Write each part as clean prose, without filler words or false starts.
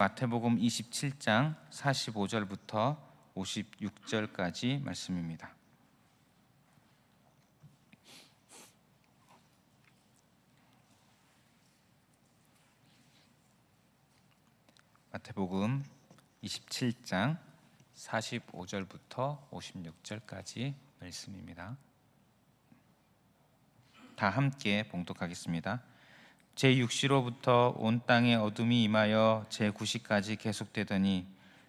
마태복음 27장 45절부터 56절까지 말씀입니다. 마태복음 27장 45절부터 56절까지 말씀입니다. 다 함께 봉독하겠습니다. 제6시로부터 온 땅에 어둠이 임하여 제9시까지 계속되더니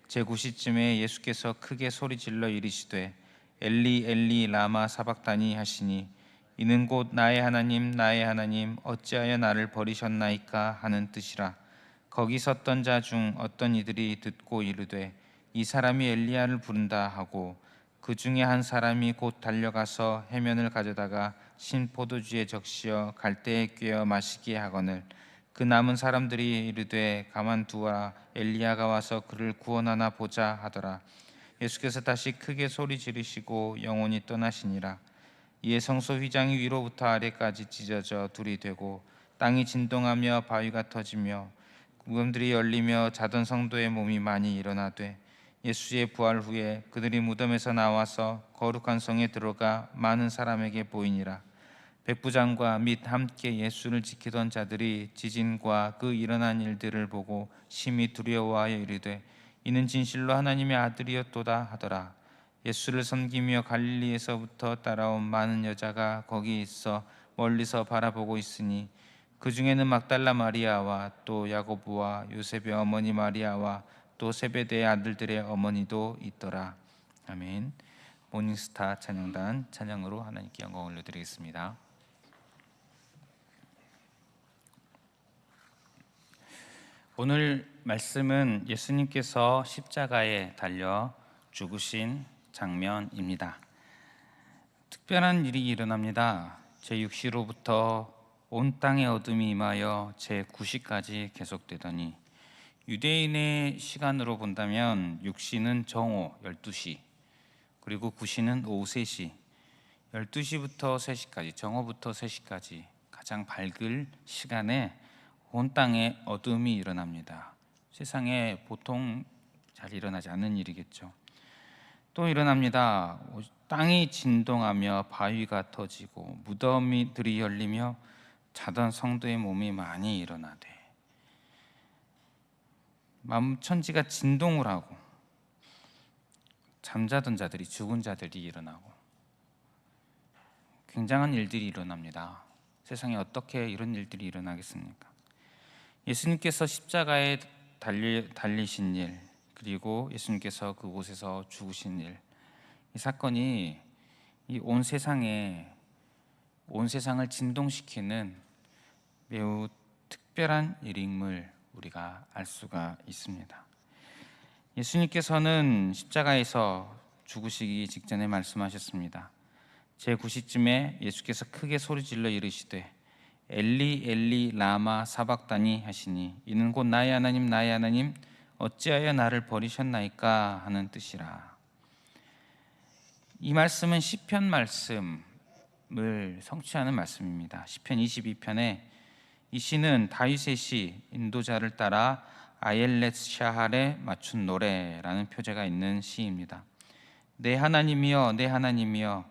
제9시쯤에 예수께서 크게 소리질러 이르시되 엘리 엘리 라마 사박다니 하시니 이는 곧 나의 하나님 나의 하나님 어찌하여 나를 버리셨나이까 하는 뜻이라. 거기 섰던 자 중 어떤 이들이 듣고 이르되 이 사람이 엘리야를 부른다 하고 그 중에 한 사람이 곧 달려가서 해면을 가져다가 신 포도주에 적시어 갈대에 꿰어 마시게 하거늘 그 남은 사람들이 이르되 가만두어라 엘리야가 와서 그를 구원하나 보자 하더라. 예수께서 다시 크게 소리 지르시고 영혼이 떠나시니라. 이에 성소 휘장이 위로부터 아래까지 찢어져 둘이 되고 땅이 진동하며 바위가 터지며 구름들이 열리며 자던 성도의 몸이 많이 일어나되 예수의 부활 후에 그들이 무덤에서 나와서 거룩한 성에 들어가 많은 사람에게 보이니라. 백부장과 및 함께 예수를 지키던 자들이 지진과 그 일어난 일들을 보고 심히 두려워하여 이르되 이는 진실로 하나님의 아들이었도다 하더라. 예수를 섬기며 갈릴리에서부터 따라온 많은 여자가 거기 있어 멀리서 바라보고 있으니 그 중에는 막달라 마리아와 또 야고보와 요셉의 어머니 마리아와 또 세베대의 아들들의 어머니도 있더라. 아멘. 모닝스타 찬양단 찬양으로 하나님께 영광 올려드리겠습니다. 오늘 말씀은 예수님께서 십자가에 달려 죽으신 장면입니다. 특별한 일이 일어납니다. 제6시로부터 온 땅의 어둠이 임하여 제9시까지 계속되더니 유대인의 시간으로 본다면 6시는 정오 12시, 그리고 9시는 오후 3시, 12시부터 3시까지, 정오부터 3시까지 가장 밝을 시간에 온 땅에 어둠이 일어납니다. 세상에 보통 잘 일어나지 않는 일이겠죠. 또 일어납니다. 땅이 진동하며 바위가 터지고 무덤들이 열리며 자던 성도의 몸이 많이 일어나되 만천지가 진동을 하고 잠자던 자들이 죽은 자들이 일어나고 굉장한 일들이 일어납니다. 세상에 어떻게 이런 일들이 일어나겠습니까? 예수님께서 십자가에 달리신 일, 그리고 예수님께서 그곳에서 죽으신 일, 이 사건이 이 온 세상을 진동시키는 매우 특별한 일임을 우리가 알 수가 있습니다. 예수님께서는 십자가에서 죽으시기 직전에 말씀하셨습니다. 제9시쯤에 예수께서 크게 소리질러 이르시되 엘리 엘리 라마 사박다니 하시니 이는 곧 나의 하나님 나의 하나님 어찌하여 나를 버리셨나이까 하는 뜻이라. 이 말씀은 시편 말씀을 성취하는 말씀입니다. 시편 22편에 이 시는 다윗의 시 인도자를 따라 아옐렛 샤할에 맞춘 노래라는 표제가 있는 시입니다. 내 하나님이여 내 하나님이여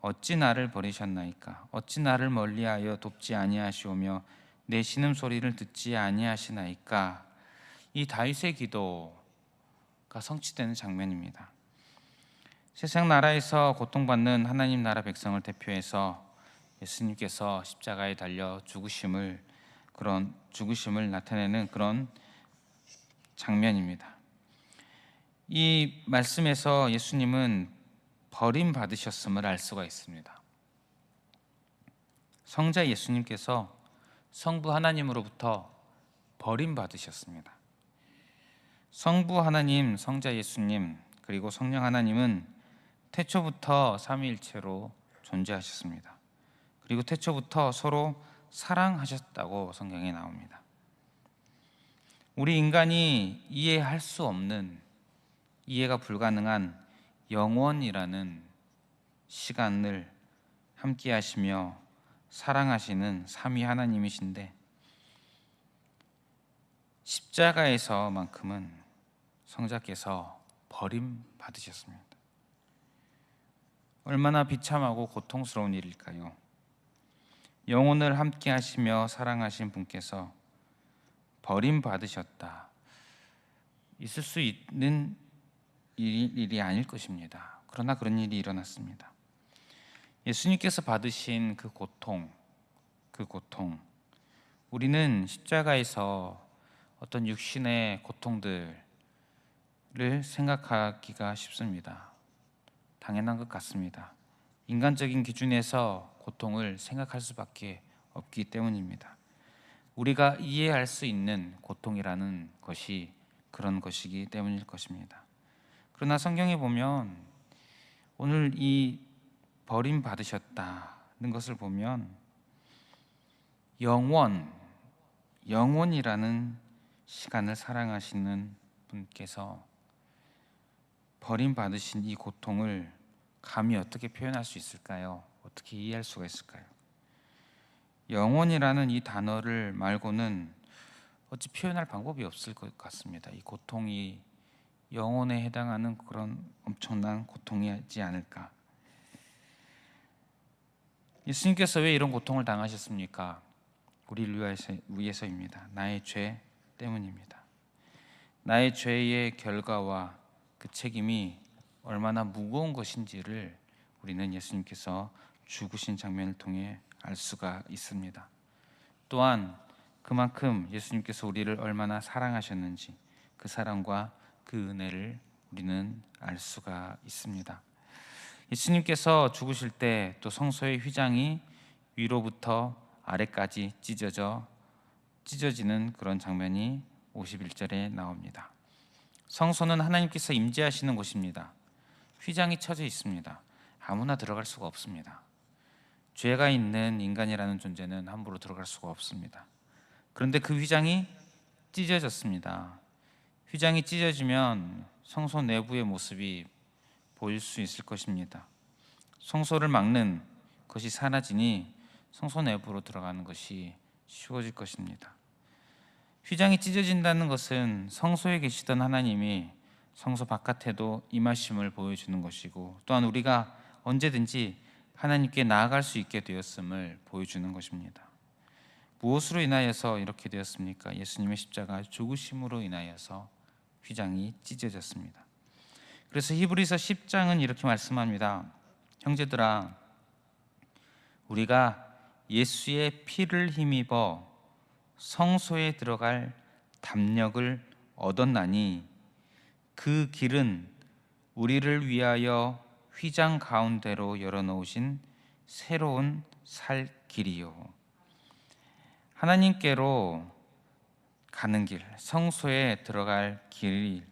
어찌 나를 버리셨나이까 어찌 나를 멀리하여 돕지 아니하시오며 내 신음소리를 듣지 아니하시나이까. 이 다윗의 기도가 성취되는 장면입니다. 세상 나라에서 고통받는 하나님 나라 백성을 대표해서 예수님께서 십자가에 달려 죽으심을 나타내는 그런 장면입니다. 이 말씀에서 예수님은 버림받으셨음을 알 수가 있습니다. 성자 예수님께서 성부 하나님으로부터 버림받으셨습니다. 성부 하나님, 성자 예수님, 그리고 성령 하나님은 태초부터 삼위일체로 존재하셨습니다. 그리고 태초부터 서로 사랑하셨다고 성경에 나옵니다. 우리 인간이 이해할 수 없는, 이해가 불가능한 영원이라는 시간을 함께 하시며 사랑하시는 삼위 하나님이신데 십자가에서만큼은 성자께서 버림받으셨습니다. 얼마나 비참하고 고통스러운 일일까요? 영혼을 함께 하시며 사랑하신 분께서 버림받으셨다. 있을 수 있는 일이 아닐 것입니다. 그러나 그런 일이 일어났습니다. 예수님께서 받으신 그 고통, 우리는 십자가에서 어떤 육신의 고통들을 생각하기가 쉽습니다. 당연한 것 같습니다. 인간적인 기준에서 고통을 생각할 수밖에 없기 때문입니다. 우리가 이해할 수 있는 고통이라는 것이 그런 것이기 때문일 것입니다. 그러나 성경에 보면 오늘 이 버림받으셨다는 것을 보면 영원이라는 시간을 사랑하시는 분께서 버림받으신 이 고통을 감히 어떻게 표현할 수 있을까요? 어떻게 이해할 수가 있을까요? 영원이라는 이 단어를 말고는 어찌 표현할 방법이 없을 것 같습니다. 이 고통이 영혼에 해당하는 그런 엄청난 고통이지 않을까. 예수님께서 왜 이런 고통을 당하셨습니까? 우리를 위해서입니다. 나의 죄 때문입니다. 나의 죄의 결과와 그 책임이 얼마나 무거운 것인지를 우리는 예수님께서 죽으신 장면을 통해 알 수가 있습니다. 또한 그만큼 예수님께서 우리를 얼마나 사랑하셨는지 그 사랑과 그 은혜를 우리는 알 수가 있습니다. 예수님께서 죽으실 때 또 성소의 휘장이 위로부터 아래까지 찢어지는 그런 장면이 51절에 나옵니다. 성소는 하나님께서 임재하시는 곳입니다. 휘장이 쳐져 있습니다. 아무나 들어갈 수가 없습니다. 죄가 있는 인간이라는 존재는 함부로 들어갈 수가 없습니다. 그런데 그 휘장이 찢어졌습니다. 휘장이 찢어지면 성소 내부의 모습이 보일 수 있을 것입니다. 성소를 막는 것이 사라지니 성소 내부로 들어가는 것이 쉬워질 것입니다. 휘장이 찢어진다는 것은 성소에 계시던 하나님이 성소 바깥에도 임하심을 보여주는 것이고, 또한 우리가 언제든지 하나님께 나아갈 수 있게 되었음을 보여주는 것입니다. 무엇으로 인하여서 이렇게 되었습니까? 예수님의 십자가 죽으심으로 인하여서 휘장이 찢어졌습니다. 그래서 히브리서 10장은 이렇게 말씀합니다. 형제들아, 우리가 예수의 피를 힘입어 성소에 들어갈 담력을 얻었나니 그 길은 우리를 위하여 휘장 가운데로 열어놓으신 새로운 살 길이요. 하나님께로 가는 길, 성소에 들어갈 길,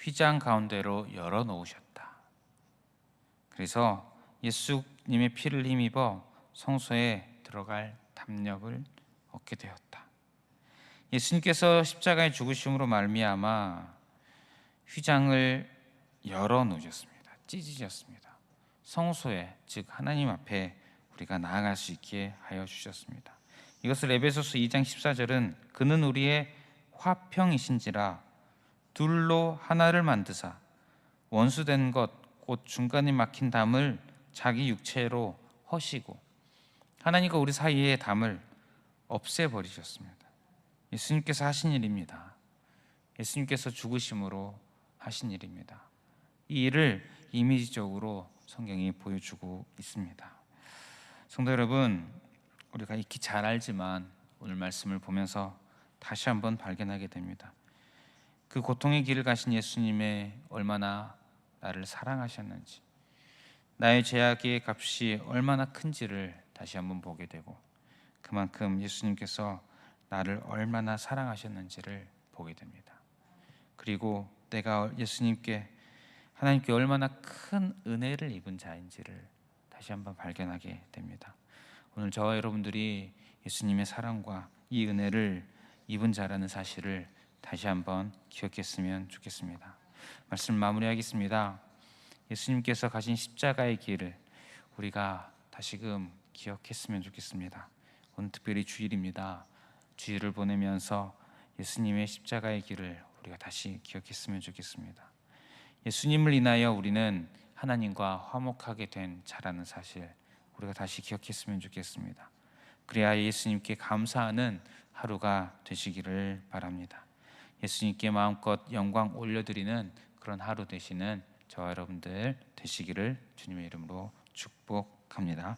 휘장 가운데로 열어놓으셨다. 그래서 예수님의 피를 힘입어 성소에 들어갈 담력을 얻게 되었다. 예수님께서 십자가에 죽으심으로 말미암아 휘장을 열어놓으셨습니다. 찢으셨습니다. 성소에, 즉 하나님 앞에 우리가 나아갈 수 있게 하여 주셨습니다. 이것을 에베소서 2장 14절은 그는 우리의 화평이신지라 둘로 하나를 만드사 원수된 것 곧 중간에 막힌 담을 자기 육체로 허시고, 하나님과 우리 사이의 담을 없애버리셨습니다. 예수님께서 하신 일입니다. 예수님께서 죽으심으로 하신 일입니다. 이 일을 이미지적으로 성경이 보여주고 있습니다. 성도 여러분, 우리가 익히 잘 알지만 오늘 말씀을 보면서 다시 한번 발견하게 됩니다. 그 고통의 길을 가신 예수님의 얼마나 나를 사랑하셨는지, 나의 죄악의 값이 얼마나 큰지를 다시 한번 보게 되고, 그만큼 예수님께서 나를 얼마나 사랑하셨는지를 보게 됩니다. 그리고 내가 하나님께 얼마나 큰 은혜를 입은 자인지를 다시 한번 발견하게 됩니다. 오늘 저와 여러분들이 예수님의 사랑과 이 은혜를 입은 자라는 사실을 다시 한번 기억했으면 좋겠습니다. 말씀 마무리하겠습니다. 예수님께서 가신 십자가의 길을 우리가 다시금 기억했으면 좋겠습니다. 오늘 특별히 주일입니다. 주일을 보내면서 예수님의 십자가의 길을 우리가 다시 기억했으면 좋겠습니다. 예수님을 인하여 우리는 하나님과 화목하게 된 자라는 사실 우리가 다시 기억했으면 좋겠습니다. 그래야 예수님께 감사하는 하루가 되시기를 바랍니다. 예수님께 마음껏 영광 올려드리는 그런 하루 되시는 저와 여러분들 되시기를 주님의 이름으로 축복합니다.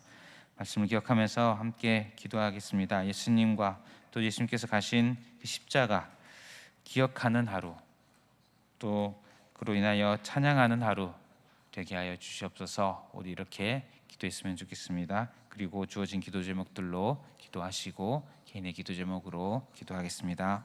말씀을 기억하면서 함께 기도하겠습니다. 예수님과 또 예수님께서 가신 그 십자가 기억하는 하루, 또 그로 인하여 찬양하는 하루 되게 하여 주시옵소서. 우리 이렇게 기도했으면 좋겠습니다. 그리고 주어진 기도 제목들로 기도하시고 개인의 기도 제목으로 기도하겠습니다.